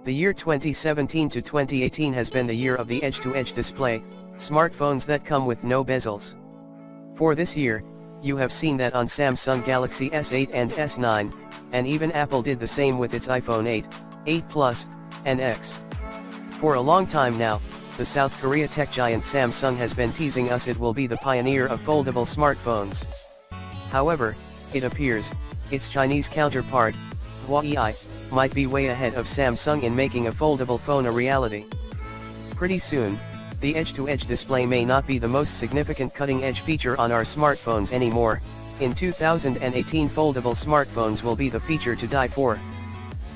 The year 2017 to 2018 has been the year of the edge-to-edge display, smartphones that come with no bezels. For this year, you have seen that on Samsung Galaxy S8 and S9, and even Apple did the same with its iPhone 8, 8 Plus, and X. For a long time now, the South Korea tech giant Samsung has been teasing us it will be the pioneer of foldable smartphones. However, it appears, its Chinese counterpart, Huawei, might be way ahead of Samsung in making a foldable phone a reality. Pretty soon, the edge-to-edge display may not be the most significant cutting-edge feature on our smartphones anymore. In 2018, foldable smartphones will be the feature to die for.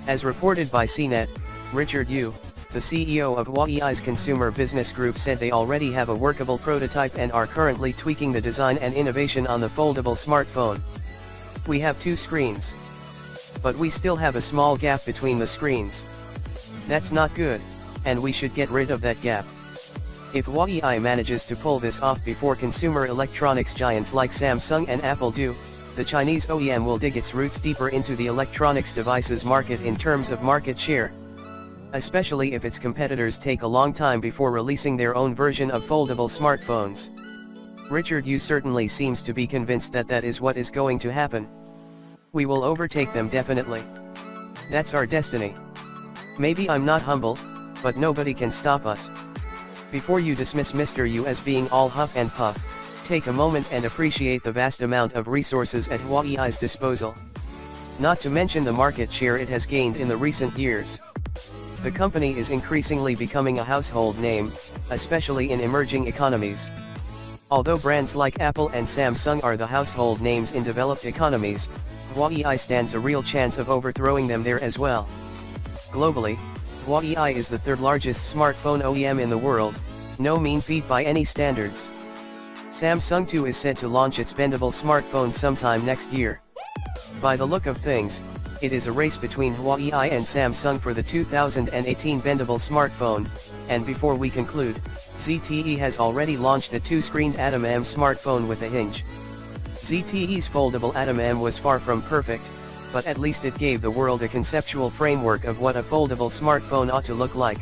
As reported by CNET, Richard Yu, the CEO of Huawei's consumer business group, said they already have a workable prototype and are currently tweaking the design and innovation on the foldable smartphone. We have two screens, but we still have a small gap between the screens. That's not good, and we should get rid of that gap. If Huawei manages to pull this off before consumer electronics giants like Samsung and Apple do, the Chinese OEM will dig its roots deeper into the electronics devices market in terms of market share. Especially if its competitors take a long time before releasing their own version of foldable smartphones. Richard Yu certainly seems to be convinced that that is what is going to happen. We will overtake them definitely. That's our destiny. Maybe I'm not humble, but nobody can stop us. Before you dismiss Mr. Yu as being all huff and puff, take a moment and appreciate the vast amount of resources at Huawei's disposal. Not to mention the market share it has gained in the recent years. The company is increasingly becoming a household name, especially in emerging economies. Although brands like Apple and Samsung are the household names in developed economies, Huawei stands a real chance of overthrowing them there as well. Globally, Huawei is the third largest smartphone OEM in the world, no mean feat by any standards. Samsung too is set to launch its bendable smartphone sometime next year. By the look of things, it is a race between Huawei and Samsung for the 2018 bendable smartphone, and before we conclude, ZTE has already launched a two-screened Atom M smartphone with a hinge. ZTE's foldable Atom M was far from perfect, but at least it gave the world a conceptual framework of what a foldable smartphone ought to look like.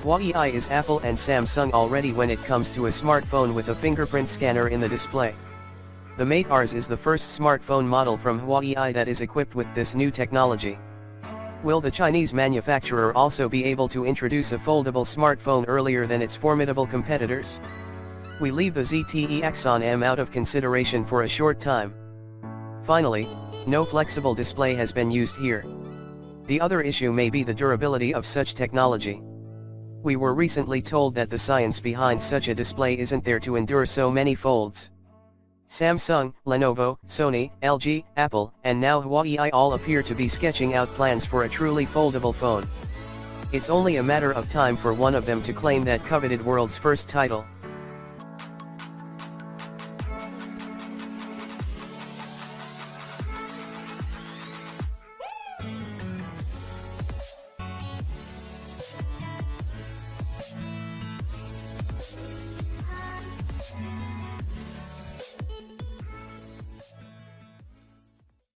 Huawei is Apple and Samsung already when it comes to a smartphone with a fingerprint scanner in the display. The Mate Rs is the first smartphone model from Huawei that is equipped with this new technology. Will the Chinese manufacturer also be able to introduce a foldable smartphone earlier than its formidable competitors? We leave the ZTE Axon M out of consideration for a short time. Finally, no flexible display has been used here. The other issue may be the durability of such technology. We were recently told that the science behind such a display isn't there to endure so many folds. Samsung, Lenovo, Sony, LG, Apple, and now Huawei all appear to be sketching out plans for a truly foldable phone. It's only a matter of time for one of them to claim that coveted world's first title.